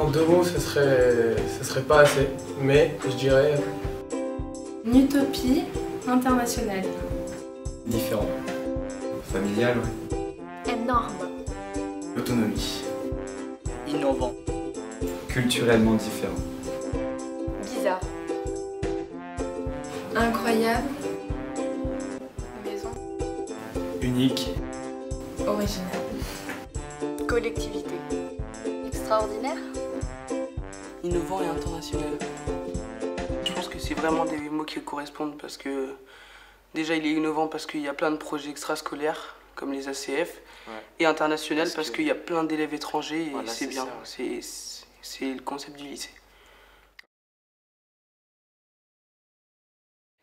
Non, 2 mots, ce serait pas assez, mais je dirais... Une utopie internationale. Différent. Familial, ouais. Énorme. Autonomie. Innovant. Culturellement différent. Bizarre. Incroyable. Maison. Unique. Original. Collectivité. Extraordinaire. Innovant et international. Je pense que c'est vraiment des mots qui correspondent parce que déjà il est innovant parce qu'il y a plein de projets extrascolaires comme les ACF et international parce qu'il y a plein d'élèves étrangers et voilà, c'est bien, ça, ouais. c'est le concept du lycée.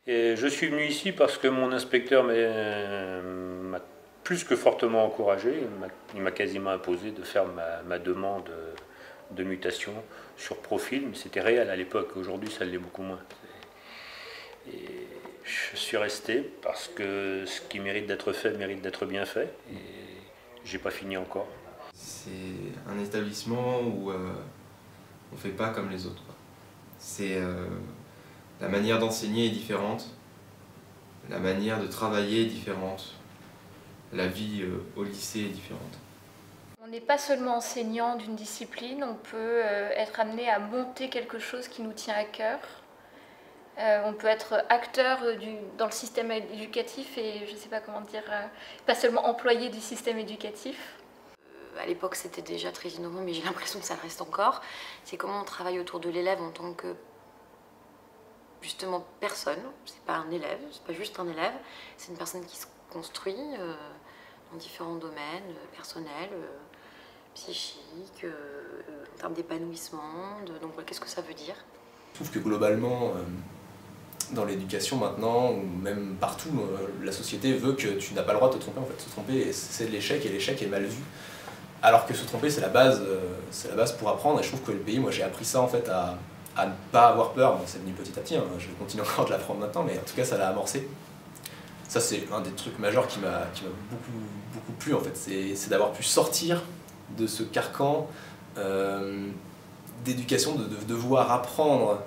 Et je suis venu ici parce que mon inspecteur m'a plus que fortement encouragé. Il m'a quasiment imposé de faire ma demande de mutation sur profil, mais c'était réel à l'époque. Aujourd'hui, ça l'est beaucoup moins. Et je suis resté parce que ce qui mérite d'être fait mérite d'être bien fait. Et j'ai pas fini encore. C'est un établissement où on fait pas comme les autres, quoi. C'est la manière d'enseigner est différente, la manière de travailler est différente, la vie au lycée est différente. On n'est pas seulement enseignant d'une discipline, on peut être amené à monter quelque chose qui nous tient à cœur. On peut être acteur dans le système éducatif et je ne sais pas comment dire, pas seulement employé du système éducatif. À l'époque, c'était déjà très innovant, mais j'ai l'impression que ça le reste encore. C'est comment on travaille autour de l'élève en tant que, justement, personne. C'est pas un élève, c'est pas juste un élève. C'est une personne qui se construit dans différents domaines, personnels, psychiques, en termes d'épanouissement. Donc, qu'est-ce que ça veut dire? Je trouve que globalement, dans l'éducation maintenant, ou même partout, la société veut que tu n'as pas le droit de te tromper. En fait, se tromper, c'est de l'échec et l'échec est mal vu. Alors que se tromper, c'est la base pour apprendre. Et je trouve que le pays, moi j'ai appris ça en fait à ne pas avoir peur. Bon, c'est venu petit à petit, hein. Je continue encore de l'apprendre maintenant, mais en tout cas ça l'a amorcé. Ça c'est un des trucs majeurs qui m'a beaucoup plu en fait, c'est d'avoir pu sortir de ce carcan d'éducation, de devoir apprendre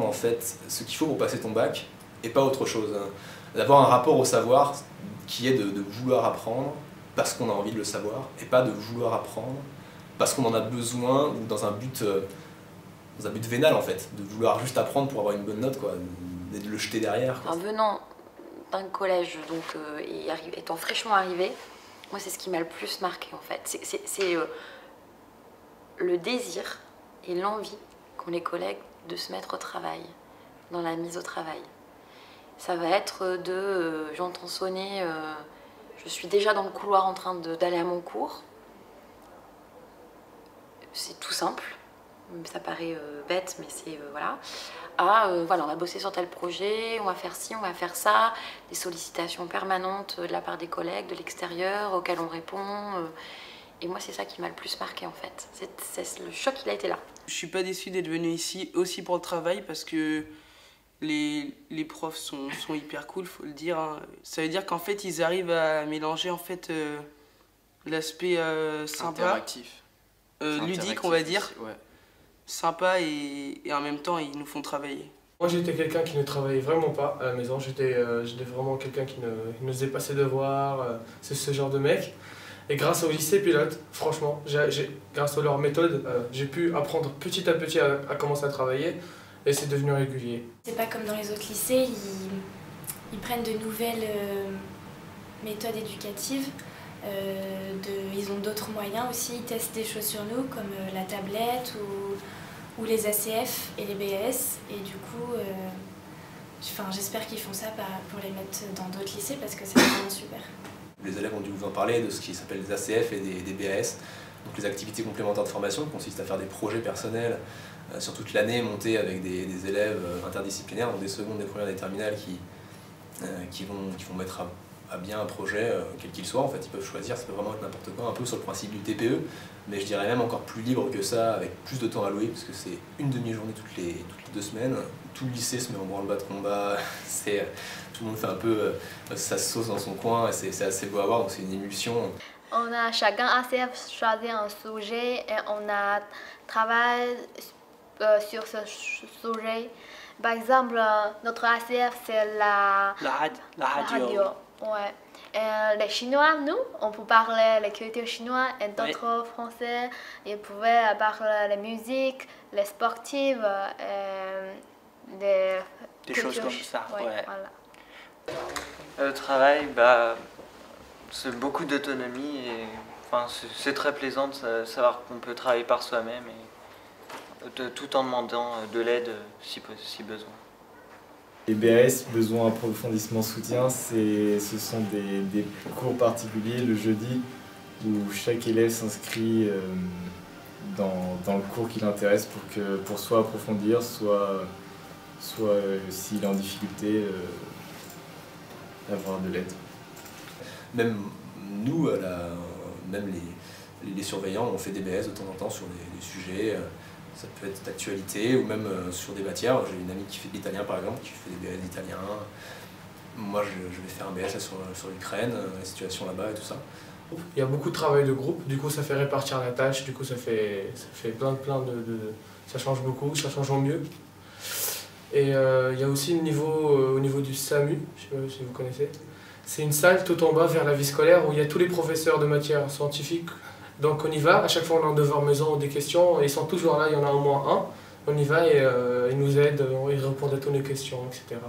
en fait ce qu'il faut pour passer ton bac et pas autre chose. D'avoir un rapport au savoir qui est de vouloir apprendre parce qu'on a envie de le savoir et pas de vouloir apprendre parce qu'on en a besoin ou dans un but vénal en fait, de vouloir juste apprendre pour avoir une bonne note quoi, et de le jeter derrière. En venant d'un collège donc, et étant fraîchement arrivé, moi c'est ce qui m'a le plus marqué en fait. C'est le désir et l'envie qu'ont les collègues de se mettre au travail, dans la mise au travail. Ça va être j'entends sonner, je suis déjà dans le couloir en train d'aller à mon cours. C'est tout simple, ça paraît bête, mais c'est voilà. Voilà, on va bosser sur tel projet, on va faire ci, on va faire ça, des sollicitations permanentes de la part des collègues, de l'extérieur, auxquelles on répond. Et moi, c'est ça qui m'a le plus marqué en fait. Le choc, il a été là. Je suis pas déçue d'être venue ici aussi pour le travail parce que les profs sont hyper cool, faut le dire, hein. Ça veut dire qu'en fait, ils arrivent à mélanger en fait l'aspect sympa, interactif. ludique, on va dire, aussi, ouais. sympa et en même temps, ils nous font travailler. Moi j'étais quelqu'un qui ne travaillait vraiment pas à la maison, j'étais vraiment quelqu'un qui ne faisait pas ses devoirs, c'est ce genre de mec. Et grâce au lycée pilote, franchement, grâce à leur méthode, j'ai pu apprendre petit à petit à commencer à travailler et c'est devenu régulier. C'est pas comme dans les autres lycées, ils prennent de nouvelles méthodes éducatives, ils ont d'autres moyens aussi, ils testent des choses sur nous comme la tablette ou les ACF et les BAS et du coup j'espère qu'ils font ça pour les mettre dans d'autres lycées parce que c'est vraiment super. Les élèves ont dû vous en parler de ce qui s'appelle des ACF et des BAS, donc les activités complémentaires de formation qui consistent à faire des projets personnels sur toute l'année, montés avec des élèves interdisciplinaires, donc des secondes, des premières, des terminales qui vont mettre à bien un projet, quel qu'il soit. En fait, ils peuvent choisir, ça peut vraiment être n'importe quoi, un peu sur le principe du TPE, mais je dirais même encore plus libre que ça, avec plus de temps alloué, parce que c'est une demi-journée toutes les 2 semaines. Tout le lycée se met en branle-bas de combat, tout le monde fait un peu sa sauce dans son coin, et c'est assez beau à voir, donc c'est une émulsion. On a chacun ACF choisi un sujet et on a travaillé sur ce sujet. Par exemple, notre ACF, c'est la radio. Ouais. Et les Chinois, nous, on peut parler les cultures chinoises et d'autres Français. Ils pouvaient parler les musiques, les sportives, des choses comme ça. Ouais, Ouais. voilà. Le travail, c'est beaucoup d'autonomie et enfin, c'est très plaisant de savoir qu'on peut travailler par soi-même et tout en demandant de l'aide si besoin. Les BAS, besoin approfondissement soutien, ce sont des cours particuliers le jeudi où chaque élève s'inscrit dans le cours qui l'intéresse pour soit approfondir, soit s'il est en difficulté, avoir de l'aide. Même nous, même les surveillants, on fait des BS de temps en temps sur des sujets. Ça peut être d'actualité ou même sur des matières. J'ai une amie qui fait de l'italien par exemple, qui fait des BS d'italien. Moi je vais faire un BS sur l'Ukraine, la situation là-bas et tout ça. Il y a beaucoup de travail de groupe, du coup ça fait répartir la tâche, du coup ça fait plein de... Ça change beaucoup, ça change en mieux. Et il y a aussi au niveau du SAMU, je ne sais pas si vous connaissez. C'est une salle tout en bas vers la vie scolaire où il y a tous les professeurs de matières scientifiques. Donc on y va, à chaque fois on a un devoir maison ou des questions, et ils sont toujours là, il y en a au moins un. On y va et ils nous aident, ils répondent à toutes nos questions, etc.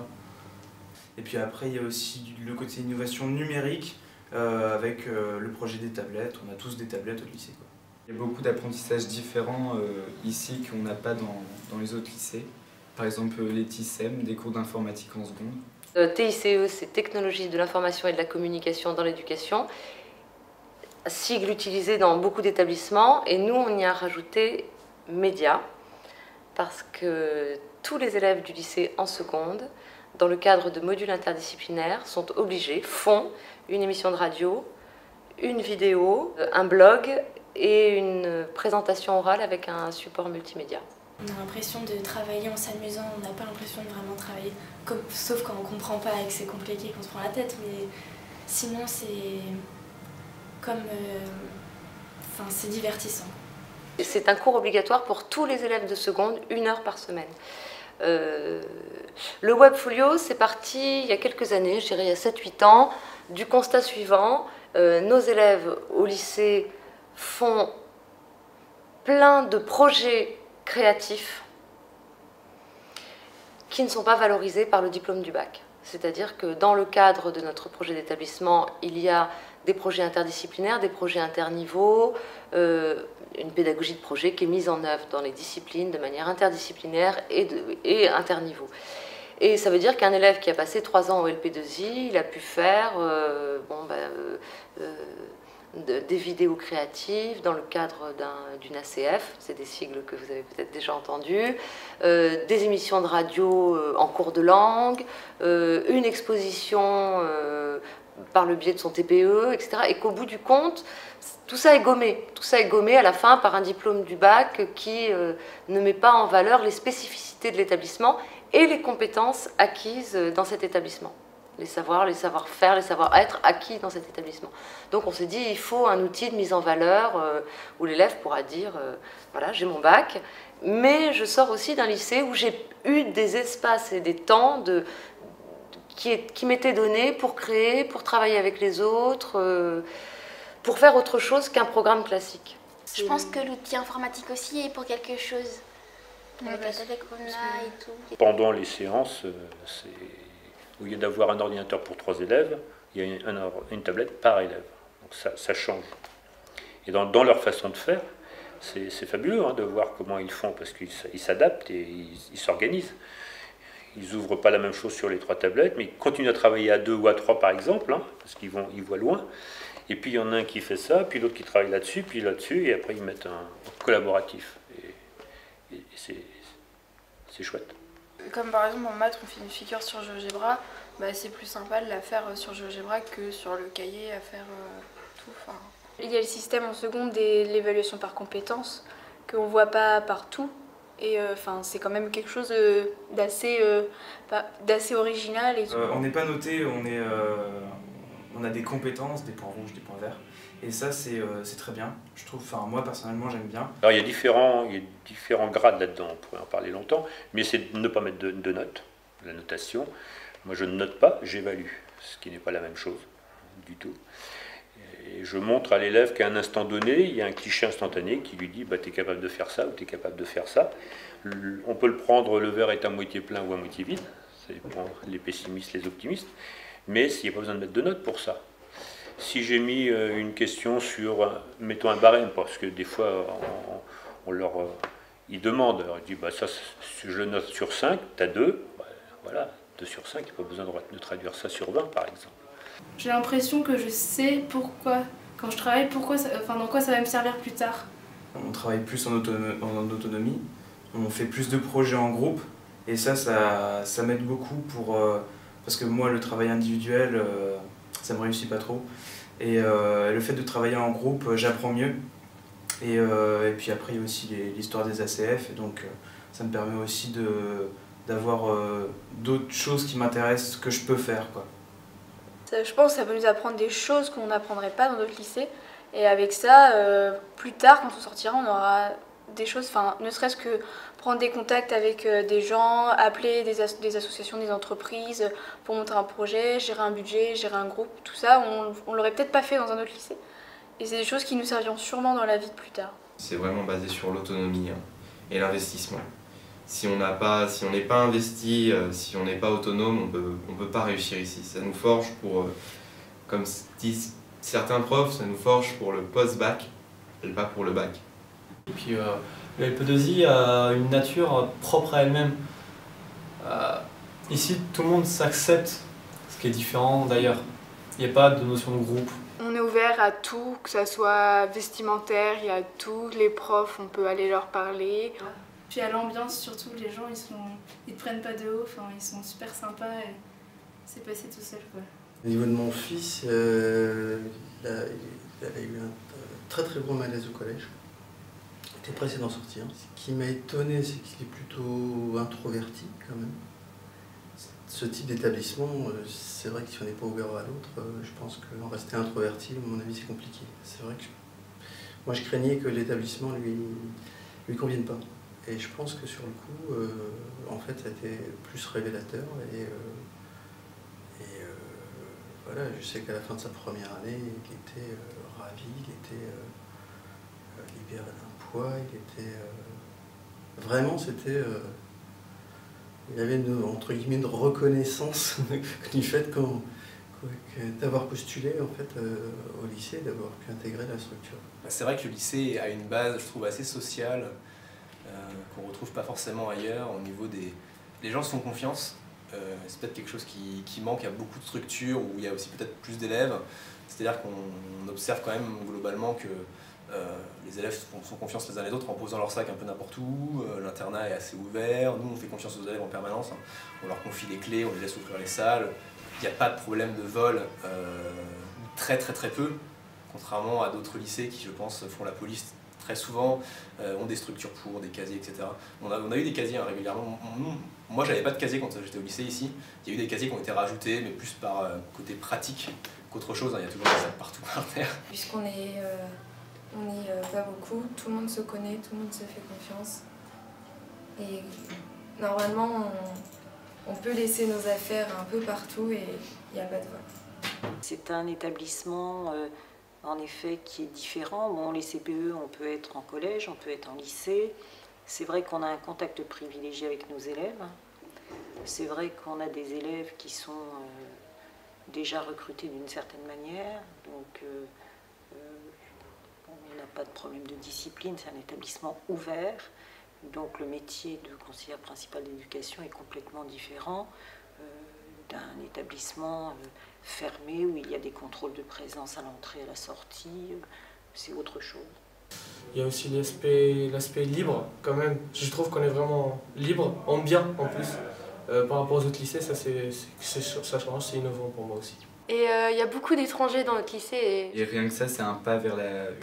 Et puis après il y a aussi le côté innovation numérique avec le projet des tablettes. On a tous des tablettes au lycée, quoi. Il y a beaucoup d'apprentissages différents ici qu'on n'a pas dans les autres lycées. Par exemple les TICM, des cours d'informatique en seconde. TICE, c'est Technologie de l'information et de la communication dans l'éducation. Sigle utilisé dans beaucoup d'établissements, et nous on y a rajouté médias parce que tous les élèves du lycée en seconde, dans le cadre de modules interdisciplinaires, sont obligés, font une émission de radio, une vidéo, un blog et une présentation orale avec un support multimédia. On a l'impression de travailler en s'amusant, on n'a pas l'impression de vraiment travailler, sauf quand on ne comprend pas et que c'est compliqué, qu'on se prend la tête, mais sinon c'est comme... c'est divertissant. C'est un cours obligatoire pour tous les élèves de seconde, 1 heure par semaine. Le Webfolio, c'est parti il y a quelques années, je dirais il y a 7-8 ans, du constat suivant. Nos élèves au lycée font plein de projets créatifs qui ne sont pas valorisés par le diplôme du bac. C'est-à-dire que dans le cadre de notre projet d'établissement, il y a des projets interdisciplinaires, des projets interniveaux, une pédagogie de projet qui est mise en œuvre dans les disciplines de manière interdisciplinaire et interniveau. Et ça veut dire qu'un élève qui a passé 3 ans au LP2I, il a pu faire des vidéos créatives dans le cadre d'une ACF, c'est des sigles que vous avez peut-être déjà entendus, des émissions de radio en cours de langue, une exposition par le biais de son TPE, etc. Et qu'au bout du compte, tout ça est gommé. Tout ça est gommé à la fin par un diplôme du bac qui ne met pas en valeur les spécificités de l'établissement et les compétences acquises dans cet établissement. Les savoirs, les savoir-faire, les savoir-être acquis dans cet établissement. Donc on s'est dit, il faut un outil de mise en valeur où l'élève pourra dire, voilà, j'ai mon bac, mais je sors aussi d'un lycée où j'ai eu des espaces et des temps qui m'étaient donnés pour créer, pour travailler avec les autres, pour faire autre chose qu'un programme classique. Je pense que l'outil informatique aussi est pour quelque chose. Avec la télé qu'on a et tout. Pendant les séances, au lieu d'avoir un ordinateur pour 3 élèves, il y a une tablette par élève. Donc ça change. Et dans leur façon de faire, c'est fabuleux de voir comment ils font, parce qu'ils s'adaptent et ils s'organisent. Ils n'ouvrent pas la même chose sur les 3 tablettes, mais ils continuent à travailler à 2 ou à 3 par exemple, parce qu'ils voient loin. Et puis il y en a un qui fait ça, puis l'autre qui travaille là-dessus, puis là-dessus, et après ils mettent un collaboratif. Et c'est chouette. Comme par exemple en maths, on fait une figure sur GeoGebra, c'est plus sympa de la faire sur GeoGebra que sur le cahier à faire tout. Il y a le système en seconde de l'évaluation par compétences qu'on ne voit pas partout. Et c'est quand même quelque chose d'assez original. Et tout. On n'est pas noté, on a des compétences, des points rouges, des points verts. Et ça, c'est très bien. Je trouve, enfin, moi personnellement, j'aime bien. Alors il y a différents grades là-dedans, on pourrait en parler longtemps, mais c'est de ne pas mettre de notes, la notation. Moi je ne note pas, j'évalue, ce qui n'est pas la même chose du tout. Et je montre à l'élève qu'à un instant donné, il y a un cliché instantané qui lui dit bah, tu es capable de faire ça ou tu es capable de faire ça. On peut le prendre, le verre est à moitié plein ou à moitié vide, ça dépend les pessimistes, les optimistes, mais il n'y a pas besoin de mettre de notes pour ça. Si j'ai mis une question sur, mettons un barème, parce que des fois ils demandent, alors ils disent bah, ça je le note sur 5, tu as 2, bah, voilà, 2 sur 5, il n'y a pas besoin de traduire ça sur 20 par exemple. J'ai l'impression que je sais pourquoi, quand je travaille, dans quoi ça va me servir plus tard. On travaille plus en autonomie, on fait plus de projets en groupe, et ça m'aide beaucoup parce que moi le travail individuel, ça me réussit pas trop. Et le fait de travailler en groupe, j'apprends mieux. Et puis après il y a aussi l'histoire des ACF, et donc ça me permet aussi d'avoir d'autres choses qui m'intéressent, que je peux faire, quoi. Je pense que ça peut nous apprendre des choses qu'on n'apprendrait pas dans d'autres lycées. Et avec ça, plus tard, quand on sortira, on aura des choses, ne serait-ce que prendre des contacts avec des gens, appeler des associations, des entreprises pour monter un projet, gérer un budget, gérer un groupe, tout ça, on l'aurait peut-être pas fait dans un autre lycée. Et c'est des choses qui nous serviront sûrement dans la vie de plus tard. C'est vraiment basé sur l'autonomie et l'investissement. Si on n'est pas investi, si on n'est pas autonome, on peut pas réussir ici. Ça nous forge comme disent certains profs, ça nous forge pour le post-bac et pas pour le bac. Et puis le LP2I a une nature propre à elle-même. Ici, tout le monde s'accepte, ce qui est différent d'ailleurs. Il n'y a pas de notion de groupe. On est ouvert à tout, que ça soit vestimentaire, il y a tous les profs, on peut aller leur parler. Puis à l'ambiance surtout, les gens ils te prennent pas de haut, ils sont super sympas et c'est passé tout seul, quoi. Au niveau de mon fils, il a eu un très très gros malaise au collège. Il était pressé d'en sortir. Ce qui m'a étonné, c'est qu'il est plutôt introverti quand même. Ce type d'établissement, c'est vrai que si on n'est pas ouvert à l'autre, je pense qu'en rester introverti, à mon avis, c'est compliqué. C'est vrai que moi je craignais que l'établissement lui convienne pas. Et je pense que sur le coup, en fait, ça a été plus révélateur. Voilà, je sais qu'à la fin de sa première année, il était ravi, il était libéré d'un poids, il était... vraiment, c'était... il y avait entre guillemets une reconnaissance du fait d'avoir postulé en fait, au lycée, d'avoir pu intégrer la structure. C'est vrai que le lycée a une base, je trouve, assez sociale, qu'on ne retrouve pas forcément ailleurs. Au niveau des... Les gens se font confiance. C'est peut-être quelque chose qui manque à beaucoup de structures où il y a aussi peut-être plus d'élèves. C'est-à-dire qu'on observe quand même globalement que les élèves se font confiance les uns les autres en posant leur sac un peu n'importe où. L'internat est assez ouvert. Nous, on fait confiance aux élèves en permanence. On leur confie les clés, on les laisse ouvrir les salles. Il n'y a pas de problème de vol, très peu, contrairement à d'autres lycées qui, je pense, font la police très souvent, ont des structures pour, des casiers, etc. On a eu des casiers régulièrement. Moi, j'avais pas de casier quand j'étais au lycée ici. Il y a eu des casiers qui ont été rajoutés, mais plus par côté pratique qu'autre chose. Il y a toujours des sacs partout par terre. Puisqu'on est pas beaucoup, tout le monde se connaît, tout le monde se fait confiance. Et normalement, on peut laisser nos affaires un peu partout et il n'y a pas de vol. C'est un établissement en effet qui est différent. Bon, les CPE, on peut être en collège, on peut être en lycée. C'est vrai qu'on a un contact privilégié avec nos élèves. C'est vrai qu'on a des élèves qui sont déjà recrutés d'une certaine manière. Donc on n'a pas de problème de discipline, c'est un établissement ouvert. Donc le métier de conseillère principale d'éducation est complètement différent d'un établissement fermé où il y a des contrôles de présence à l'entrée et à la sortie. C'est autre chose. Il y a aussi l'aspect libre quand même. Je trouve qu'on est vraiment libre, en bien en plus. Par rapport aux autres lycées, ça change, c'est innovant pour moi aussi. Et il y a beaucoup d'étrangers dans notre lycée. Et rien que ça, c'est un pas vers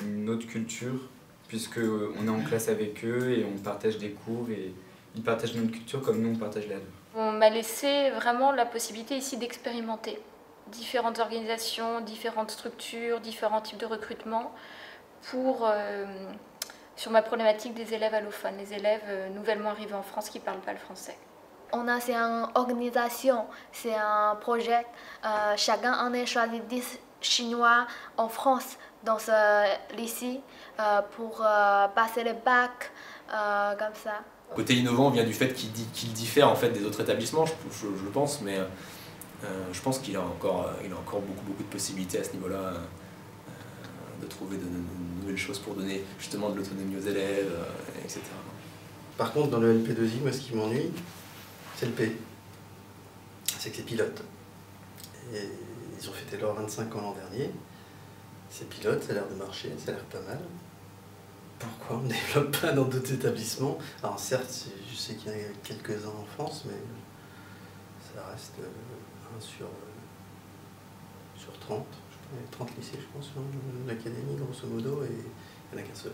une autre culture, puisqu'on est en classe avec eux et on partage des cours et ils partagent notre culture comme nous on partage la leur. On m'a laissé vraiment la possibilité ici d'expérimenter, différentes organisations, différentes structures, différents types de recrutement sur ma problématique des élèves allophones, les élèves nouvellement arrivés en France qui ne parlent pas le français. C'est une organisation, c'est un projet. Chacun en a choisi 10 Chinois en France dans ce lycée pour passer le bac, comme ça. Côté innovant vient du fait qu'il diffère en fait des autres établissements, je pense, mais je pense qu'il a encore beaucoup de possibilités à ce niveau-là de trouver de nouvelles choses pour donner justement de l'autonomie aux élèves, etc. Par contre, dans le LP2I, moi, ce qui m'ennuie, c'est le P. C'est que c'est pilote. Et ils ont fêté leurs 25 ans l'an dernier. C'est pilote, ça a l'air de marcher, ça a l'air pas mal. Pourquoi on ne développe pas dans d'autres établissements? Alors certes, je sais qu'il y en a quelques-uns en France, mais ça reste 1 sur 30. Il y a 30 lycées, je pense, sur l'académie, grosso modo, et il n'y en a qu'un seul.